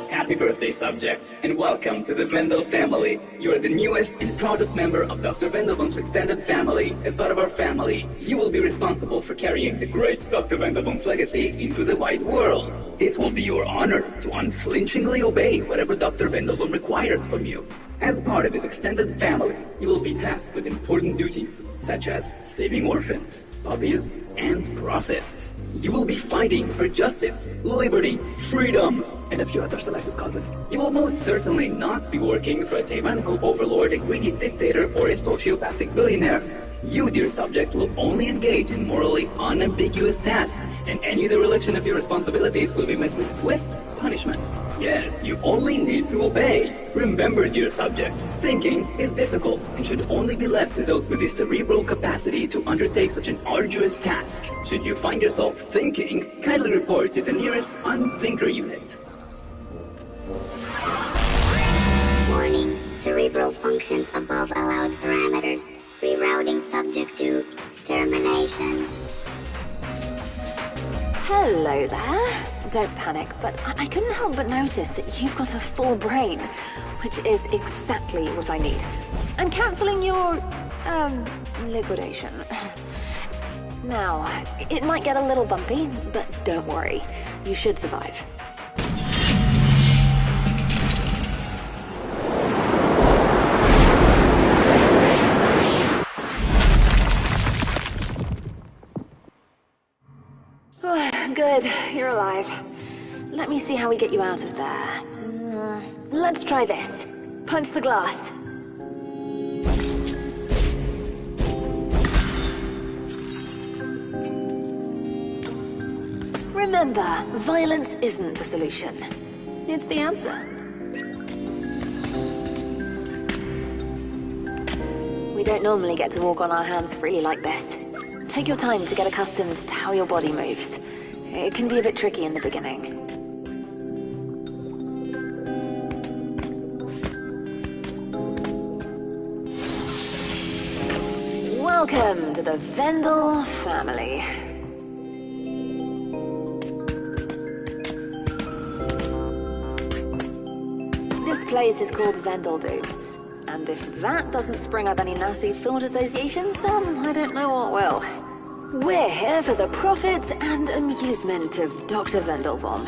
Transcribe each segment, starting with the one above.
Happy birthday, subject, and welcome to the Vendel family. You are the newest and proudest member of Dr. Vendelboom's extended family. As part of our family, you will be responsible for carrying the great Dr. Vendelboom's legacy into the wide world. It will be your honor to unflinchingly obey whatever Dr. Vendelboom requires from you. As part of his extended family, you will be tasked with important duties, such as saving orphans, puppies, and prophets. You will be fighting for justice, liberty, freedom, and a few other selected causes. You will most certainly not be working for a tyrannical overlord, a greedy dictator, or a sociopathic billionaire. You, dear subject, will only engage in morally unambiguous tasks, and any dereliction of your responsibilities will be met with swift punishment. Yes, you only need to obey. Remember, dear subject, thinking is difficult and should only be left to those with the cerebral capacity to undertake such an arduous task. Should you find yourself thinking, kindly report to the nearest unthinker unit. Warning, cerebral functions above allowed parameters. Rerouting subject to termination. Hello there. Don't panic, but I couldn't help but notice that you've got a full brain, which is exactly what I need. I'm cancelling your, liquidation. Now, it might get a little bumpy, but don't worry. You should survive. Good, you're alive. Let me see how we get you out of there. Let's try this. Punch the glass. Remember, violence isn't the solution. It's the answer. We don't normally get to walk on our hands freely like this. Take your time to get accustomed to how your body moves. It can be a bit tricky in the beginning. Welcome to the Vendel family. This place is called Vendeldoom, and if that doesn't spring up any nasty thought associations, then I don't know what will. We're here for the profit and amusement of Dr. Vendelboom.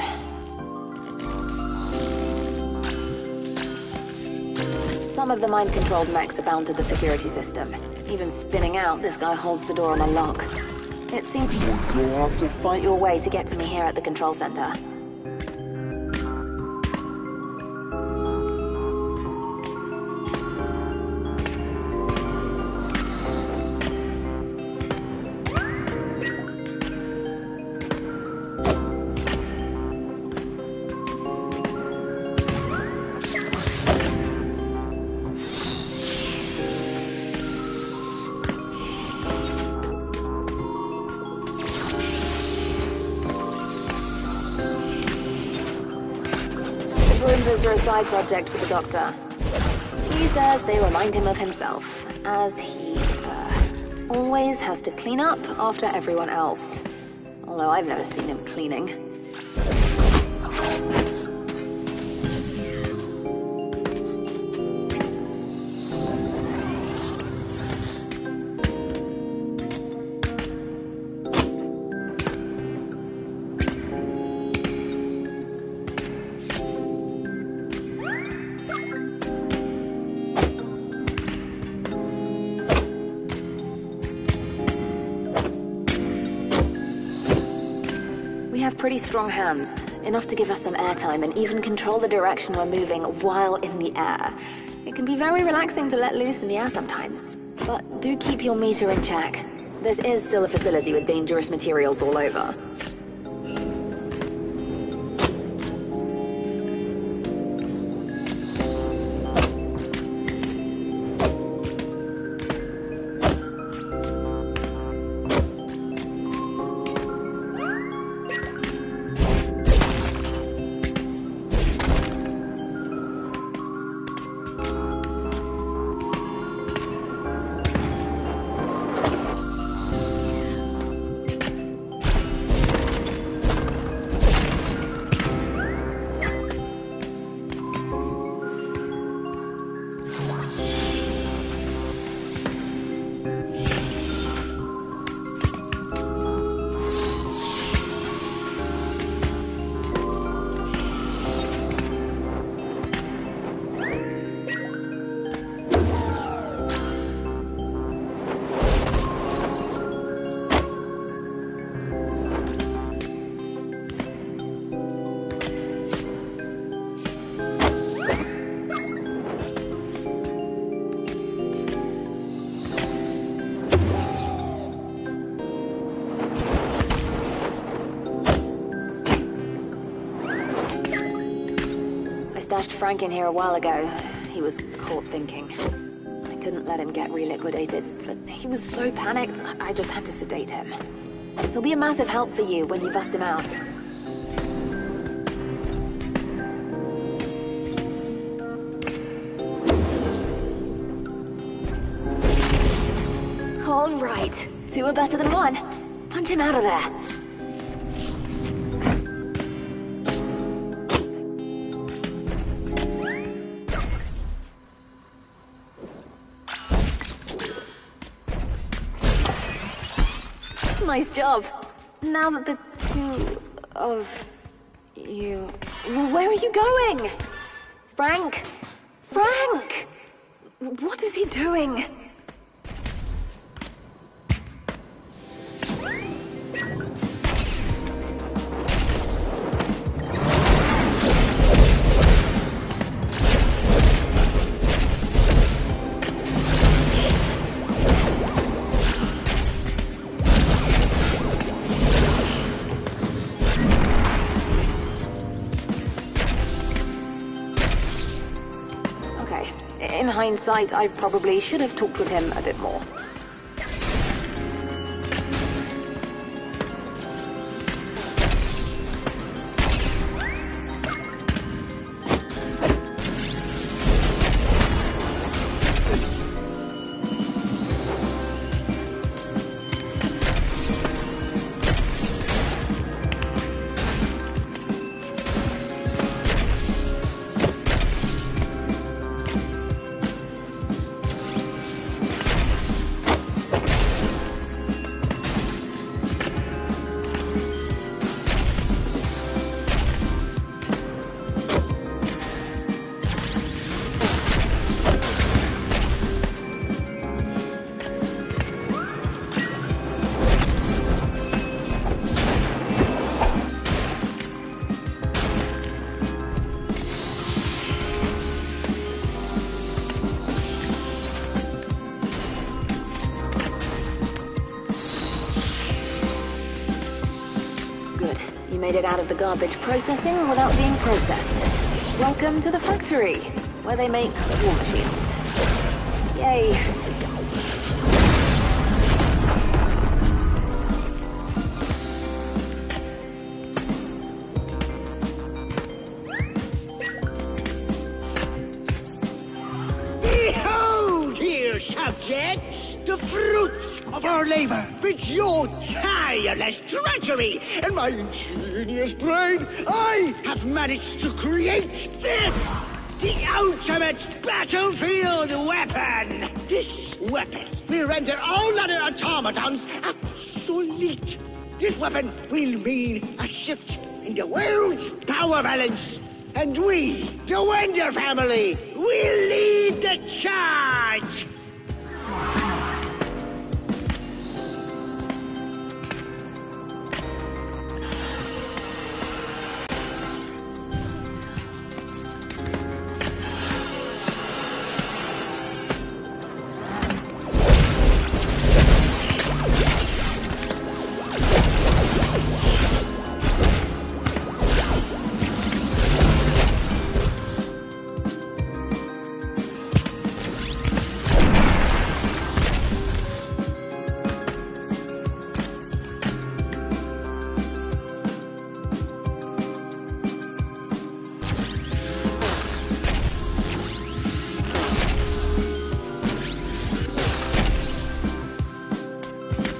Some of the mind-controlled mechs are bound to the security system. Even spinning out, this guy holds the door on a lock. It seems you'll have to fight your way to get to me here at the control center. Roombas are a side project for the Doctor. He says they remind him of himself, as he, always has to clean up after everyone else. Although I've never seen him cleaning. Pretty strong hands, enough to give us some airtime and even control the direction we're moving while in the air. It can be very relaxing to let loose in the air sometimes, but do keep your meter in check. This is still a facility with dangerous materials all over. stashed Frank in here a while ago. He was caught thinking. I couldn't let him get reliquidated, but he was so panicked, I just had to sedate him. He'll be a massive help for you when you bust him out. All right. 2 are better than 1. Punch him out of there. Nice job. Now that the 2 of you... Where are you going? Frank? Frank! What is he doing? In hindsight, I probably should have talked with him a bit more. Made it out of the garbage processing without being processed. Welcome to the factory, where they make war machines. Yay. Behold here, subjects, the fruits of our labor, with your tireless drudgery and my ingenious brain, I have managed to create this, the ultimate battlefield weapon. This weapon will render all other automatons obsolete. This weapon will mean a shift in the world's power balance, and we, the Wender family, will lead the charge.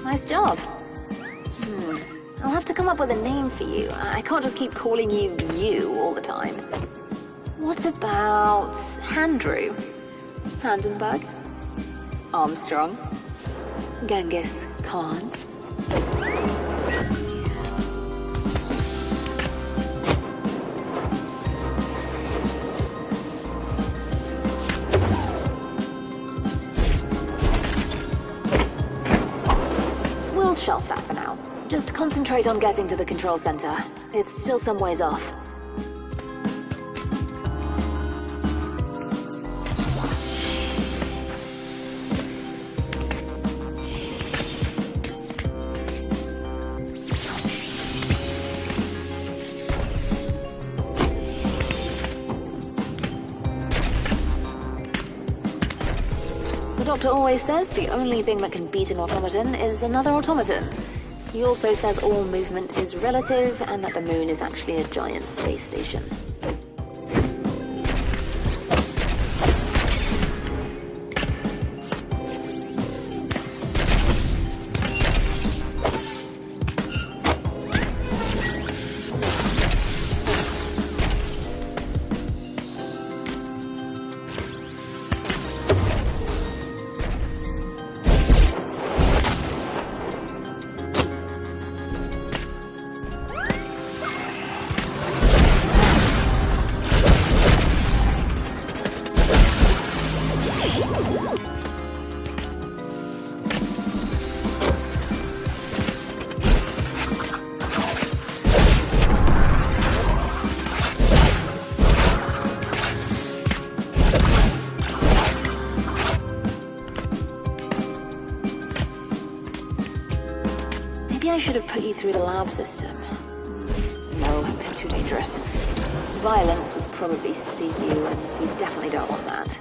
Nice job. I'll have to come up with a name for you. I can't just keep calling you all the time. What about Handrew? Handenberg? Armstrong? Genghis Khan? We'll shelf that for now. Just concentrate on getting to the control center. It's still some ways off. Doctor always says the only thing that can beat an automaton is another automaton. He also says all movement is relative and that the moon is actually a giant space station. Maybe I should have put you through the lab system. No, they're too dangerous. Violence would probably see you, and we definitely don't want that.